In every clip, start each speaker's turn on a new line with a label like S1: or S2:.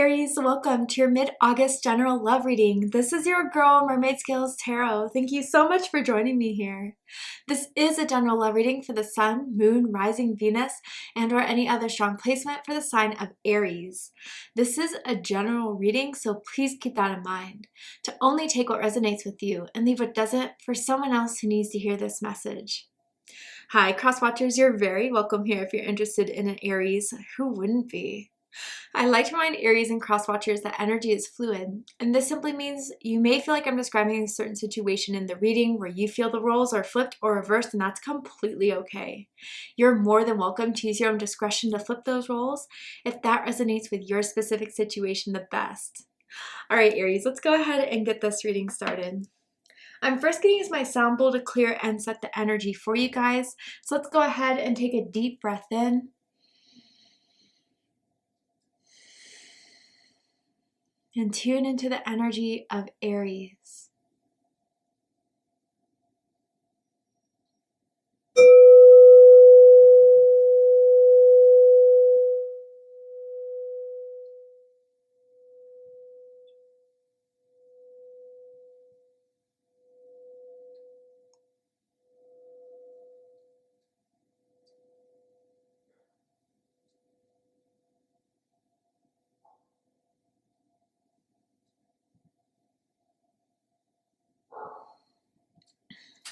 S1: Aries, welcome to your mid-August general love reading. This is your girl, Mermaid Scales Tarot. Thank you so much for joining me here. This is a general love reading for the Sun, Moon, Rising, Venus, and or any other strong placement for the sign of Aries. This is a general reading, so please keep that in mind. To only take what resonates with you and leave what doesn't for someone else who needs to hear this message. Hi, cross watchers, you're very welcome here if you're interested in an Aries. Who wouldn't be? I like to remind Aries and cross-watchers that energy is fluid, and this simply means you may feel like I'm describing a certain situation in the reading where you feel the roles are flipped or reversed, and that's completely okay. You're more than welcome to use your own discretion to flip those roles if that resonates with your specific situation the best. All right, Aries, let's go ahead and get this reading started. I'm first going to use my sound bowl to clear and set the energy for you guys, so let's go ahead and take a deep breath in. And tune into the energy of Aries.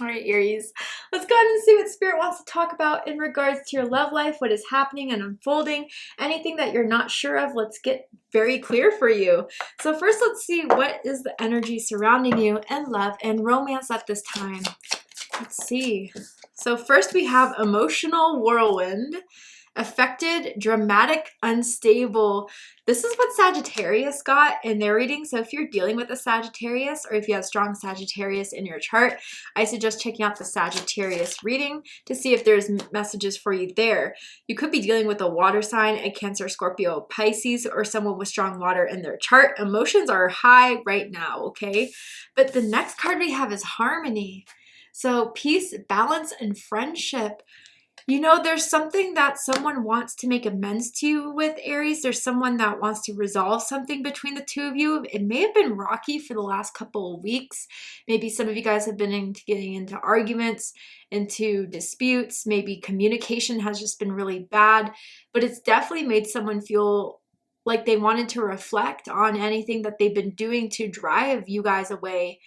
S1: All right, Aries, let's go ahead and see what Spirit wants to talk about in regards to your love life, what is happening and unfolding, anything that you're not sure of. Let's get very clear for you. So first, let's see what is the energy surrounding you in love and romance at this time. Let's see. So first we have emotional whirlwind, affected, dramatic, unstable. This is what Sagittarius got in their reading. So if you're dealing with a Sagittarius, or if you have strong Sagittarius in your chart, I suggest checking out the Sagittarius reading to see if there's messages for you there. You could be dealing with a water sign, a Cancer, Scorpio, Pisces, or someone with strong water in their chart. Emotions are high right now, okay? But the next card we have is harmony. So peace, balance, and friendship. You know, there's something that someone wants to make amends to you with, Aries. There's someone that wants to resolve something between the two of you. It may have been rocky for the last couple of weeks. Maybe some of you guys have been getting into arguments, into disputes. Maybe communication has just been really bad. But it's definitely made someone feel like they wanted to reflect on anything that they've been doing to drive you guys away.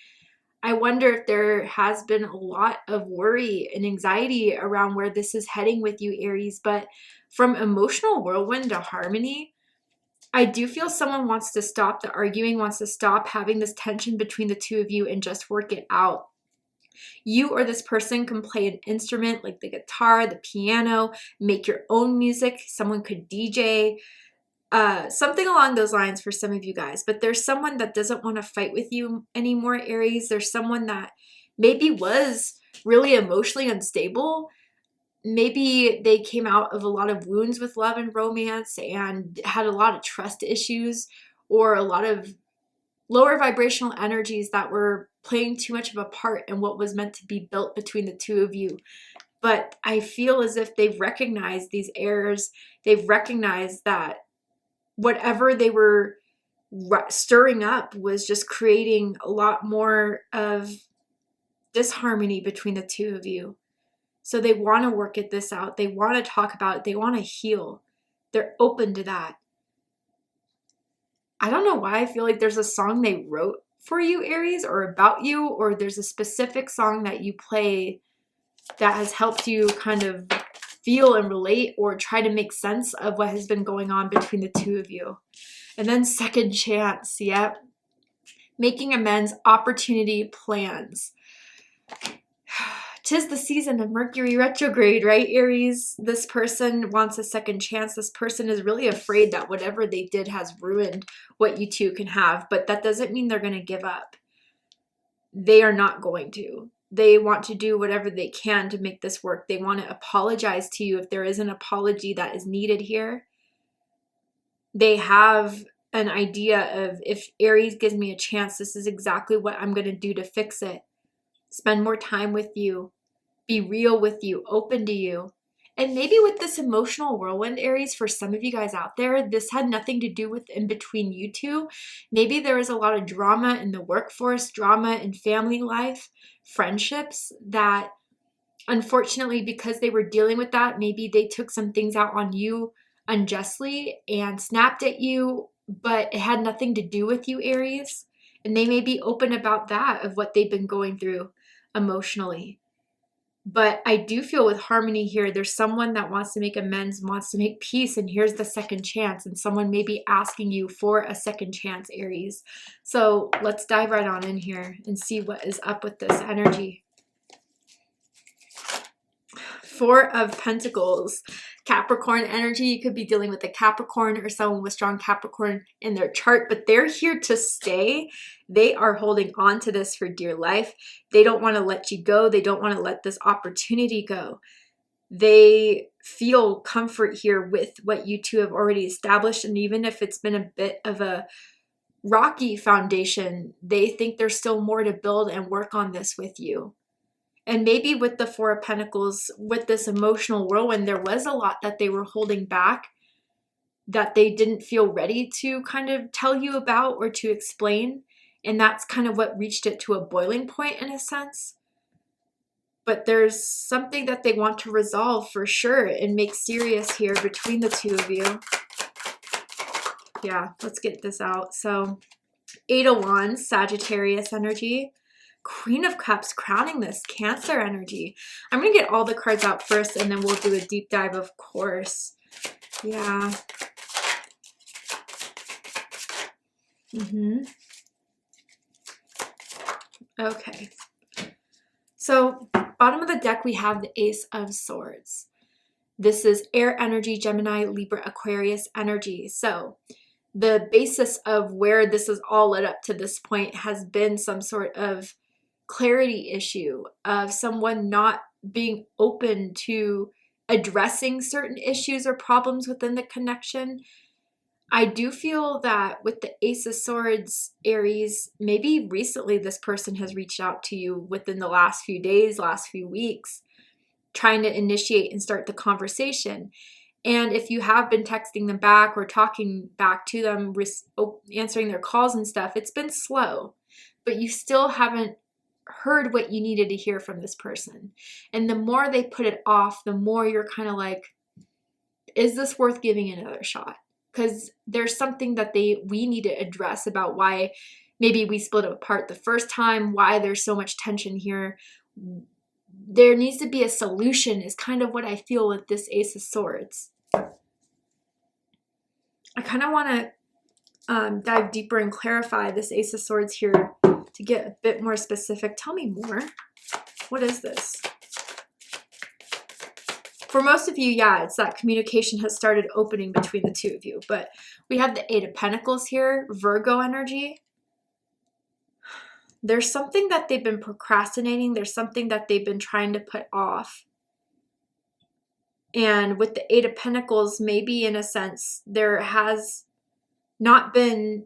S1: I wonder if there has been a lot of worry and anxiety around where this is heading with you, Aries. But from emotional whirlwind to harmony, I do feel someone wants to stop the arguing, wants to stop having this tension between the two of you and just work it out. You or this person can play an instrument like the guitar, the piano, make your own music. Someone could DJ. Something along those lines for some of you guys, but there's someone that doesn't want to fight with you anymore, Aries. There's someone that maybe was really emotionally unstable. Maybe they came out of a lot of wounds with love and romance and had a lot of trust issues or a lot of lower vibrational energies that were playing too much of a part in what was meant to be built between the two of you. But I feel as if they've recognized these errors. They've recognized that whatever they were stirring up was just creating a lot more of disharmony between the two of you. So they want to work this out. They want to talk about it. They want to heal. They're open to that. I don't know why I feel like there's a song they wrote for you, Aries, or about you, or there's a specific song that you play that has helped you kind of feel and relate or try to make sense of what has been going on between the two of you. And then second chance, yep. Making amends, opportunity, plans. 'Tis the season of Mercury retrograde, right, Aries? This person wants a second chance. This person is really afraid that whatever they did has ruined what you two can have, but that doesn't mean they're going to give up. They are not going to. They want to do whatever they can to make this work. They want to apologize to you if there is an apology that is needed here. They have an idea of, if Aries gives me a chance, this is exactly what I'm going to do to fix it. Spend more time with you. Be real with you. Open to you. And maybe with this emotional whirlwind, Aries, for some of you guys out there, this had nothing to do with in between you two. Maybe there was a lot of drama in the workforce, drama in family life, friendships that unfortunately, because they were dealing with that, maybe they took some things out on you unjustly and snapped at you, but it had nothing to do with you, Aries. And they may be open about that, of what they've been going through emotionally. But I do feel with harmony here, there's someone that wants to make amends, wants to make peace, and here's the second chance. And someone may be asking you for a second chance, Aries. So let's dive right on in here and see what is up with this energy. Four of Pentacles, Capricorn energy. You could be dealing with a Capricorn or someone with strong Capricorn in their chart, but they're here to stay. They are holding on to this for dear life. They don't want to let you go. They don't want to let this opportunity go. They feel comfort here with what you two have already established. And even if it's been a bit of a rocky foundation, they think there's still more to build and work on this with you. And maybe with the Four of Pentacles, with this emotional whirlwind, there was a lot that they were holding back that they didn't feel ready to kind of tell you about or to explain. And that's kind of what reached it to a boiling point in a sense. But there's something that they want to resolve for sure and make serious here between the two of you. Yeah, let's get this out. So, Eight of Wands, Sagittarius energy. Queen of Cups crowning this Cancer energy. I'm going to get all the cards out first and then we'll do a deep dive, of course. Yeah. Okay. So, bottom of the deck, we have the Ace of Swords. This is air energy, Gemini, Libra, Aquarius energy. So, the basis of where this is all led up to this point has been some sort of clarity issue of someone not being open to addressing certain issues or problems within the connection. I do feel that with the Ace of Swords, Aries, maybe recently this person has reached out to you within the last few days, last few weeks, trying to initiate and start the conversation. And if you have been texting them back or talking back to them, answering their calls and stuff, it's been slow, but you still haven't heard what you needed to hear from this person. And the more they put it off, the more you're kind of like, is this worth giving another shot? Because there's something that we need to address about why maybe we split apart the first time, why there's so much tension here. There needs to be a solution is kind of what I feel with this Ace of Swords. I kind of want to dive deeper and clarify this Ace of Swords here to get a bit more specific. Tell me more. What is this? For most of you, yeah, it's that communication has started opening between the two of you. But we have the Eight of Pentacles here, Virgo energy. There's something that they've been procrastinating. There's something that they've been trying to put off. And with the Eight of Pentacles, maybe in a sense, there has not been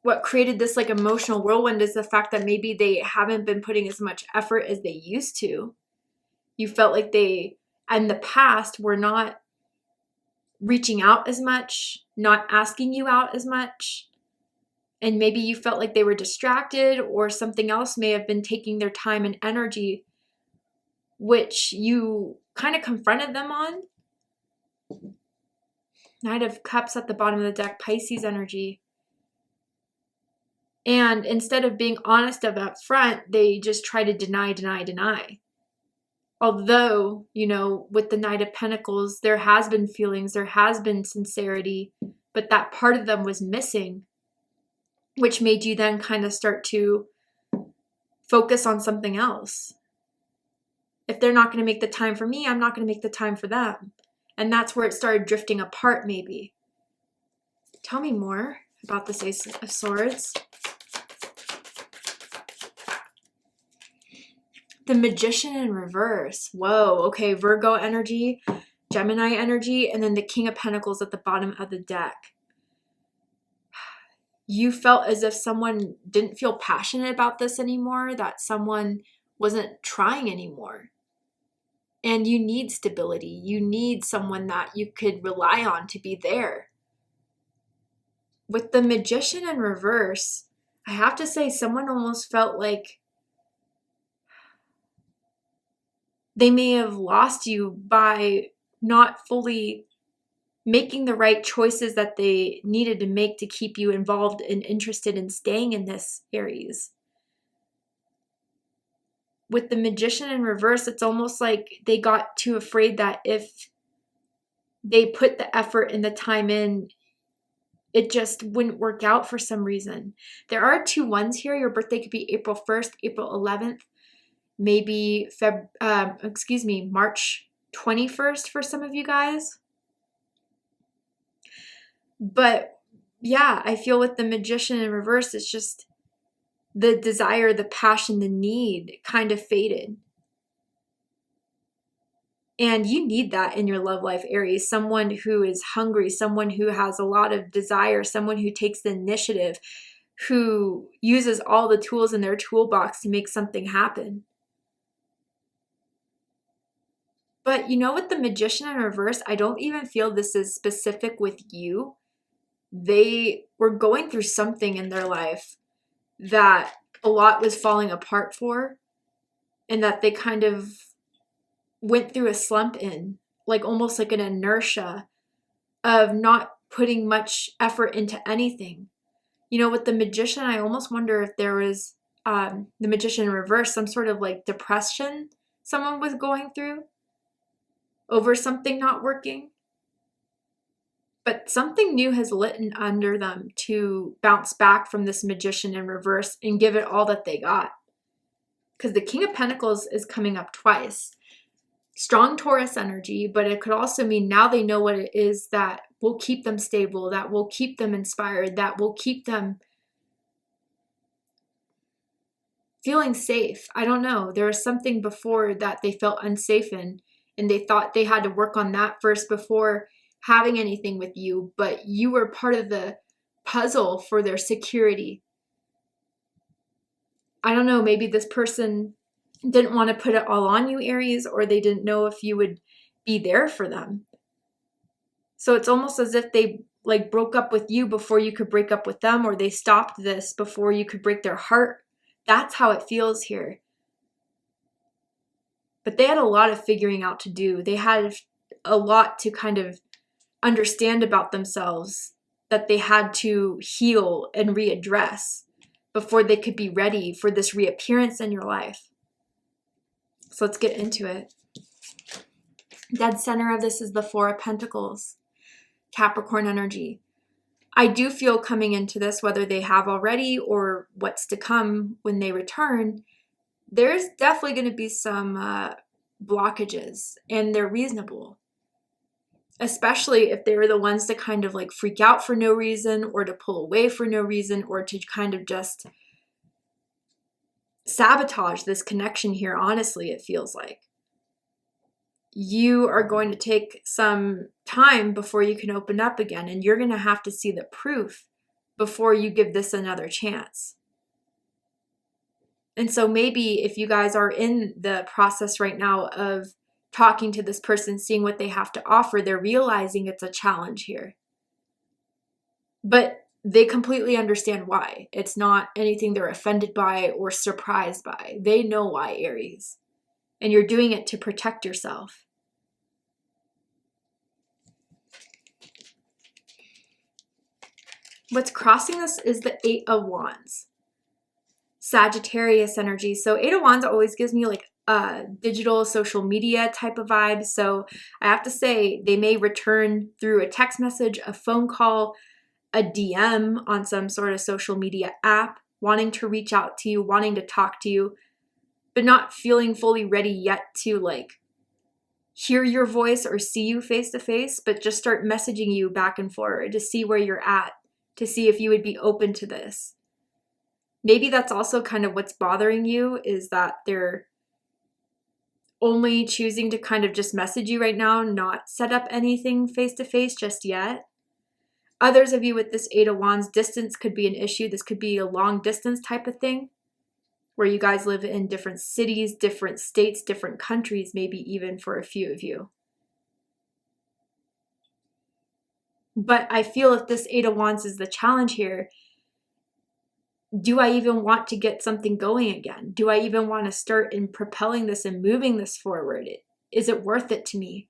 S1: what created this like emotional whirlwind is the fact that maybe they haven't been putting as much effort as they used to. You felt like they, in the past, were not reaching out as much, not asking you out as much. And maybe you felt like they were distracted or something else may have been taking their time and energy, which you kind of confronted them on. Knight of Cups at the bottom of the deck, Pisces energy. And instead of being honest up front, they just try to deny. Although, you know, with the Knight of Pentacles, there has been feelings, there has been sincerity, but that part of them was missing, which made you then kind of start to focus on something else. If they're not going to make the time for me, I'm not going to make the time for them. And that's where it started drifting apart, maybe. Tell me more about this Ace of Swords. The Magician in reverse. Whoa, okay, Virgo energy, Gemini energy, and then the King of Pentacles at the bottom of the deck. You felt as if someone didn't feel passionate about this anymore, that someone wasn't trying anymore. And you need stability. You need someone that you could rely on to be there. With the Magician in reverse, I have to say someone almost felt like they may have lost you by not fully making the right choices that they needed to make to keep you involved and interested in staying in this, Aries. With the Magician in reverse, it's almost like they got too afraid that if they put the effort and the time in, it just wouldn't work out for some reason. There are 2 ones here. Your birthday could be April 1st, April 11th, maybe March 21st for some of you guys. But yeah, I feel with the Magician in reverse, it's just the desire, the passion, the need kind of faded. And you need that in your love life, Aries. Someone who is hungry, someone who has a lot of desire, someone who takes the initiative, who uses all the tools in their toolbox to make something happen. But you know, with the Magician in reverse, I don't even feel this is specific with you. They were going through something in their life that a lot was falling apart for, and that they kind of went through a slump in, like almost like an inertia of not putting much effort into anything. You know, with the Magician, I almost wonder if there was the Magician in reverse, some sort of like depression someone was going through over something not working. But something new has lit under them to bounce back from this Magician in reverse and give it all that they got. Because the King of Pentacles is coming up twice. Strong Taurus energy, but it could also mean now they know what it is that will keep them stable, that will keep them inspired, that will keep them feeling safe. I don't know. There was something before that they felt unsafe in, and they thought they had to work on that first before having anything with you, but you were part of the puzzle for their security. I don't know, maybe this person didn't want to put it all on you, Aries, or they didn't know if you would be there for them. So it's almost as if they like broke up with you before you could break up with them, or they stopped this before you could break their heart. That's how it feels here. But they had a lot of figuring out to do. They had a lot to kind of understand about themselves that they had to heal and readdress before they could be ready for this reappearance in your life. So let's get into it. Dead center of this is the Four of Pentacles, Capricorn energy. I do feel coming into this, whether they have already or what's to come when they return, there's definitely going to be some blockages, and they're reasonable. Especially if they were the ones to kind of like freak out for no reason, or to pull away for no reason, or to kind of just sabotage this connection here. Honestly, it feels like you are going to take some time before you can open up again, and you're going to have to see the proof before you give this another chance. And so maybe if you guys are in the process right now of talking to this person, seeing what they have to offer, they're realizing it's a challenge here. But they completely understand why. It's not anything they're offended by or surprised by. They know why, Aries. And you're doing it to protect yourself. What's crossing this is the Eight of Wands. Sagittarius energy. So Eight of Wands always gives me like digital social media type of vibe. So I have to say they may return through a text message, a phone call, a DM on some sort of social media app, wanting to reach out to you, wanting to talk to you, but not feeling fully ready yet to like hear your voice or see you face to face, but just start messaging you back and forward to see where you're at, to see if you would be open to this. Maybe that's also kind of what's bothering you, is that they're only choosing to kind of just message you right now, not set up anything face-to-face just yet. Others of you with this Eight of Wands, distance could be an issue. This could be a long distance type of thing, where you guys live in different cities, different states, different countries, maybe even for a few of you. But I feel if this Eight of Wands is the challenge here, do I even want to get something going again? Do I even want to start in propelling this and moving this forward? Is it worth it to me?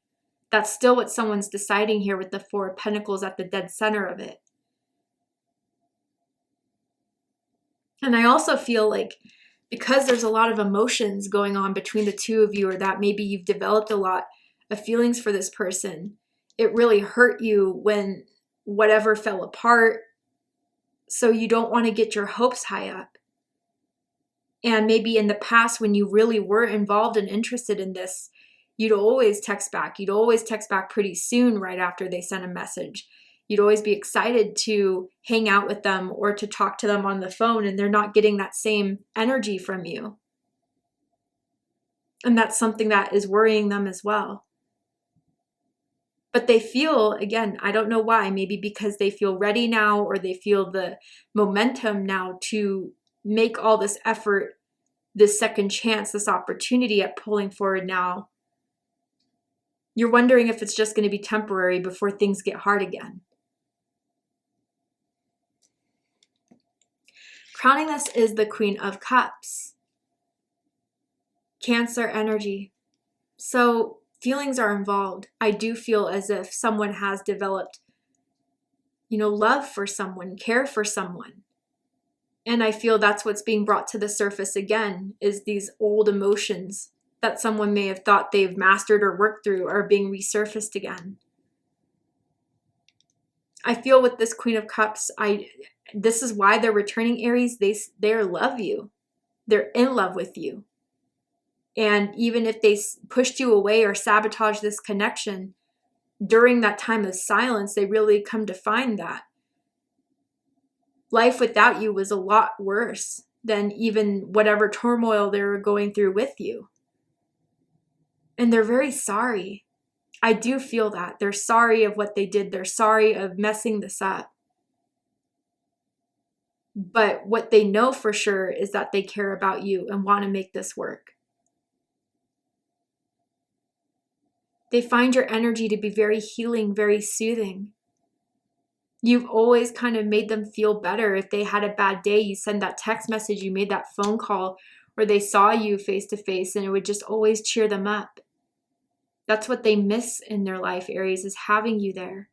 S1: That's still what someone's deciding here with the Four of Pentacles at the dead center of it. And I also feel like because there's a lot of emotions going on between the two of you, or that maybe you've developed a lot of feelings for this person, it really hurt you when whatever fell apart. So you don't want to get your hopes high up. And maybe in the past, when you really were involved and interested in this, you'd always text back. You'd always text back pretty soon right after they sent a message. You'd always be excited to hang out with them or to talk to them on the phone, and they're not getting that same energy from you. And that's something that is worrying them as well. But they feel, again, I don't know why, maybe because they feel ready now, or they feel the momentum now to make all this effort, this second chance, this opportunity at pulling forward now. You're wondering if it's just going to be temporary before things get hard again. Crowning this is the Queen of Cups. Cancer energy. So feelings are involved. I do feel as if someone has developed, love for someone, care for someone. And I feel that's what's being brought to the surface again, is these old emotions that someone may have thought they've mastered or worked through are being resurfaced again. I feel with this Queen of Cups, this is why they're returning, Aries. They love you. They're in love with you. And even if they pushed you away or sabotaged this connection during that time of silence, they really come to find that life without you was a lot worse than even whatever turmoil they were going through with you. And they're very sorry. I do feel that. They're sorry of what they did. They're sorry of messing this up. But what they know for sure is that they care about you and want to make this work. They find your energy to be very healing, very soothing. You've always kind of made them feel better. If they had a bad day, you send that text message, you made that phone call, or they saw you face to face, and it would just always cheer them up. That's what they miss in their life, Aries, is having you there.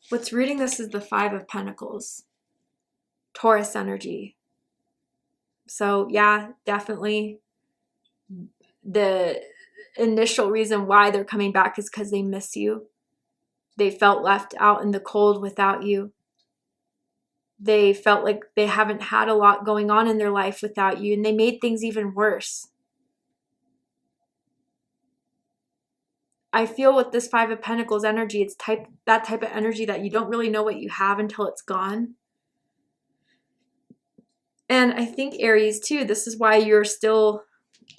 S1: What's rooting this is the Five of Pentacles. Taurus energy. So yeah, definitely the initial reason why they're coming back is because they miss you. They felt left out in the cold without you. They felt like they haven't had a lot going on in their life without you, and they made things even worse. I feel with this Five of Pentacles energy, it's that type of energy that you don't really know what you have until it's gone. And I think, Aries, too, this is why you're still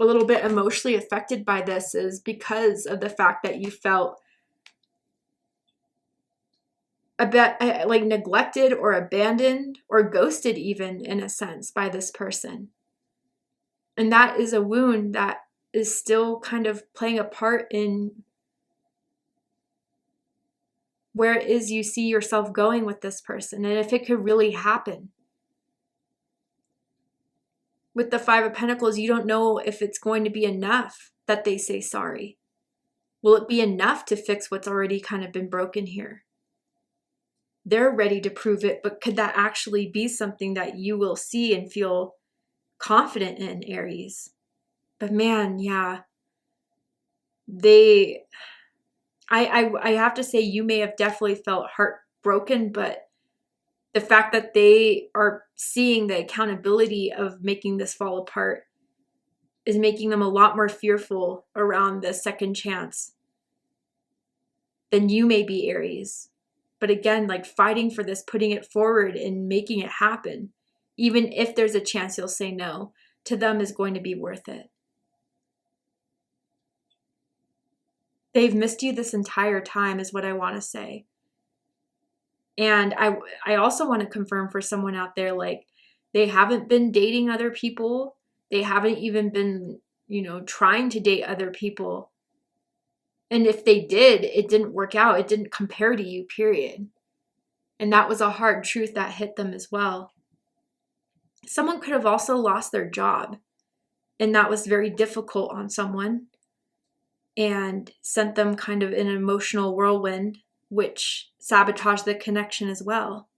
S1: a little bit emotionally affected by this, is because of the fact that you felt a bit like neglected or abandoned or ghosted even, in a sense, by this person. And that is a wound that is still kind of playing a part in where it is you see yourself going with this person, and if it could really happen. With the Five of Pentacles, you don't know if it's going to be enough that they say sorry. Will it be enough to fix what's already kind of been broken here? They're ready to prove it, but could that actually be something that you will see and feel confident in, Aries? But man, yeah, I have to say, you may have definitely felt heartbroken, but the fact that they are seeing the accountability of making this fall apart is making them a lot more fearful around the second chance than you may be, Aries. But again, like fighting for this, putting it forward and making it happen, even if there's a chance you'll say no, to them is going to be worth it. They've missed you this entire time, is what I want to say. And I also want to confirm for someone out there, like, they haven't been dating other people. They haven't even been, trying to date other people. And if they did, it didn't work out. It didn't compare to you, period. And that was a hard truth that hit them as well. Someone could have also lost their job, and that was very difficult on someone and sent them kind of in an emotional whirlwind, which sabotaged the connection as well.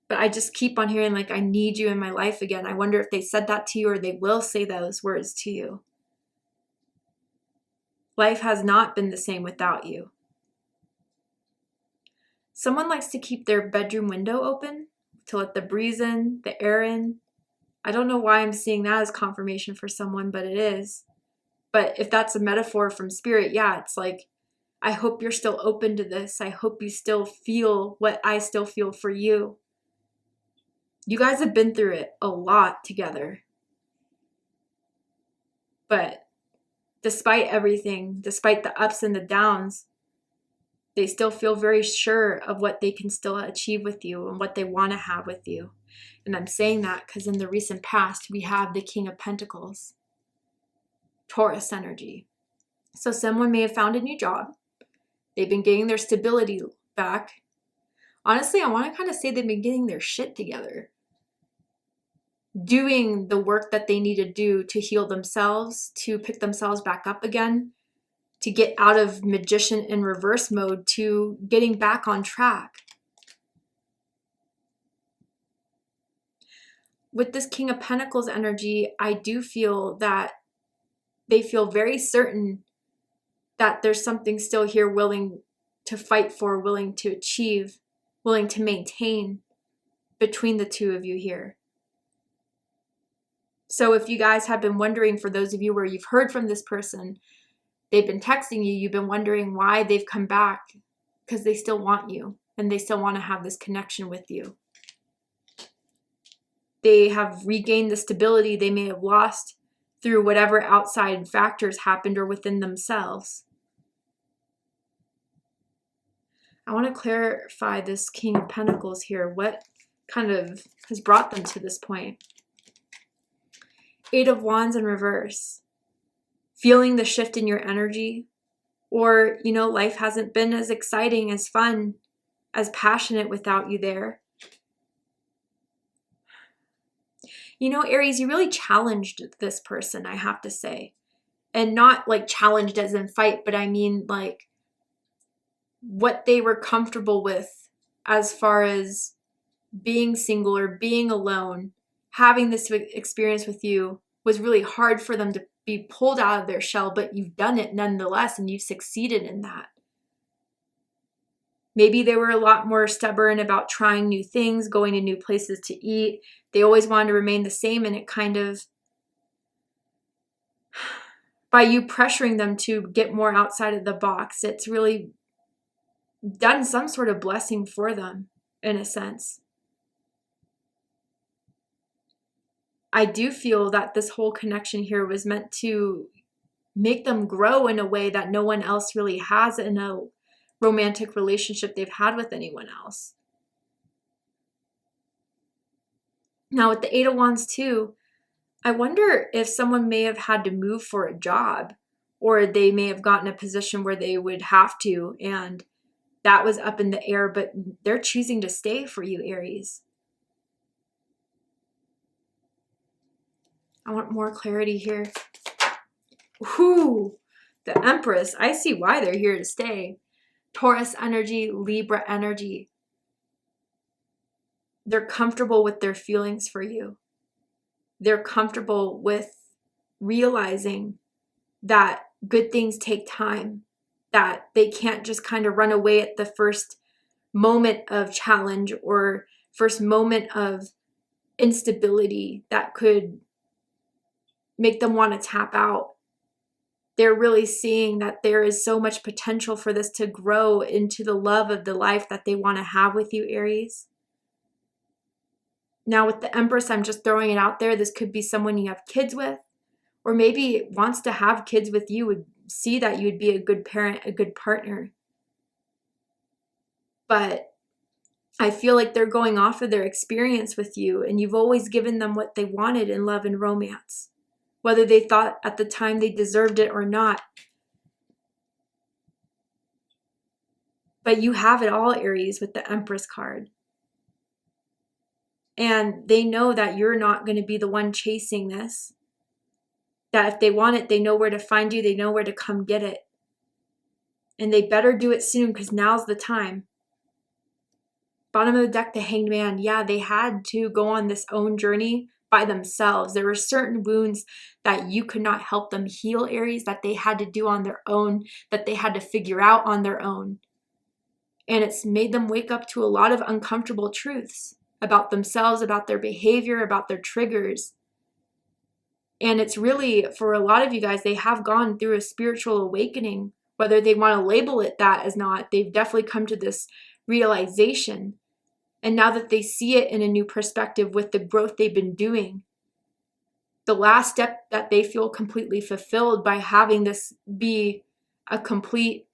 S1: But I just keep on hearing, like, I need you in my life again. I wonder if they said that to you, or they will say those words to you. Life has not been the same without you. Someone likes to keep their bedroom window open to let the breeze in, the air in. I don't know why I'm seeing that as confirmation for someone, but it is. But if that's a metaphor from spirit, yeah, it's like, I hope you're still open to this. I hope you still feel what I still feel for you. You guys have been through it a lot together. But despite everything, despite the ups and the downs, they still feel very sure of what they can still achieve with you and what they want to have with you. And I'm saying that because in the recent past, we have the King of Pentacles, Taurus energy. So someone may have found a new job. They've been getting their stability back. Honestly, I want to kind of say they've been getting their shit together, doing the work that they need to do to heal themselves, to pick themselves back up again, to get out of magician in reverse mode, to getting back on track. With this King of Pentacles energy, I do feel that they feel very certain that there's something still here willing to fight for, willing to achieve, willing to maintain between the two of you here. So if you guys have been wondering, for those of you where you've heard from this person, they've been texting you, you've been wondering why they've come back, because they still want you and they still want to have this connection with you. They have regained the stability they may have lost through whatever outside factors happened or within themselves. I want to clarify this King of Pentacles here. What kind of has brought them to this point? Eight of Wands in reverse. Feeling the shift in your energy, or, life hasn't been as exciting, as fun, as passionate without you there. Aries, you really challenged this person, I have to say. And not like challenged as in fight, but I mean like what they were comfortable with as far as being single or being alone, having this experience with you was really hard for them to be pulled out of their shell, but you've done it nonetheless and you've succeeded in that. Maybe they were a lot more stubborn about trying new things, going to new places to eat. They always wanted to remain the same, and it kind of, by you pressuring them to get more outside of the box, it's really done some sort of blessing for them, in a sense. I do feel that this whole connection here was meant to make them grow in a way that no one else really has in a romantic relationship they've had with anyone else. Now with the Eight of Wands too, I wonder if someone may have had to move for a job, or they may have gotten a position where they would have to, and that was up in the air, but they're choosing to stay for you, Aries. I want more clarity here. Ooh, the Empress. I see why they're here to stay. Taurus energy, Libra energy. They're comfortable with their feelings for you. They're comfortable with realizing that good things take time, that they can't just kind of run away at the first moment of challenge or first moment of instability that could make them want to tap out. They're really seeing that there is so much potential for this to grow into the love of the life that they want to have with you, Aries. Now with the Empress, I'm just throwing it out there. This could be someone you have kids with, or maybe wants to have kids with you, would see that you would be a good parent, a good partner. But I feel like they're going off of their experience with you, and you've always given them what they wanted in love and romance, whether they thought at the time they deserved it or not. But you have it all, Aries, with the Empress card. And they know that you're not going to be the one chasing this. That if they want it, they know where to find you. They know where to come get it. And they better do it soon, because now's the time. Bottom of the deck, the Hanged Man. Yeah, they had to go on this own journey by themselves. There were certain wounds that you could not help them heal, Aries, that they had to do on their own, that they had to figure out on their own. And it's made them wake up to a lot of uncomfortable truths about themselves, about their behavior, about their triggers. And it's really, for a lot of you guys, they have gone through a spiritual awakening, whether they want to label it that as not. They've definitely come to this realization. And now that they see it in a new perspective with the growth they've been doing, the last step that they feel completely fulfilled by having this be a complete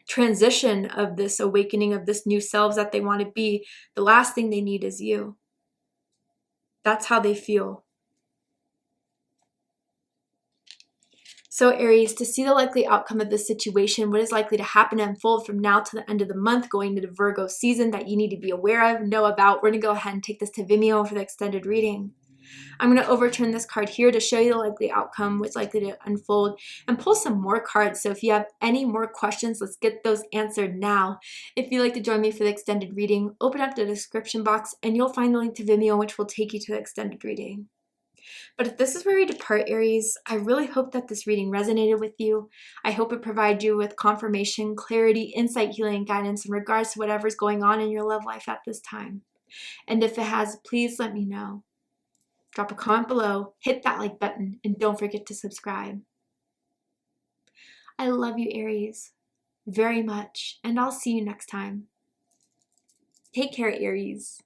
S1: transition of this awakening of this new selves that they want to be, the last thing they need is you. That's how they feel. So Aries, to see the likely outcome of this situation, what is likely to happen and unfold from now to the end of the month, going into the Virgo season that you need to be aware of, know about, we're going to go ahead and take this to Vimeo for the extended reading. I'm going to overturn this card here to show you the likely outcome, what's likely to unfold, and pull some more cards. So if you have any more questions, let's get those answered now. If you'd like to join me for the extended reading, open up the description box and you'll find the link to Vimeo, which will take you to the extended reading. But if this is where you depart, Aries, I really hope that this reading resonated with you. I hope it provides you with confirmation, clarity, insight, healing, guidance in regards to whatever's going on in your love life at this time. And if it has, please let me know. Drop a comment below, hit that like button, and don't forget to subscribe. I love you, Aries, very much, and I'll see you next time. Take care, Aries.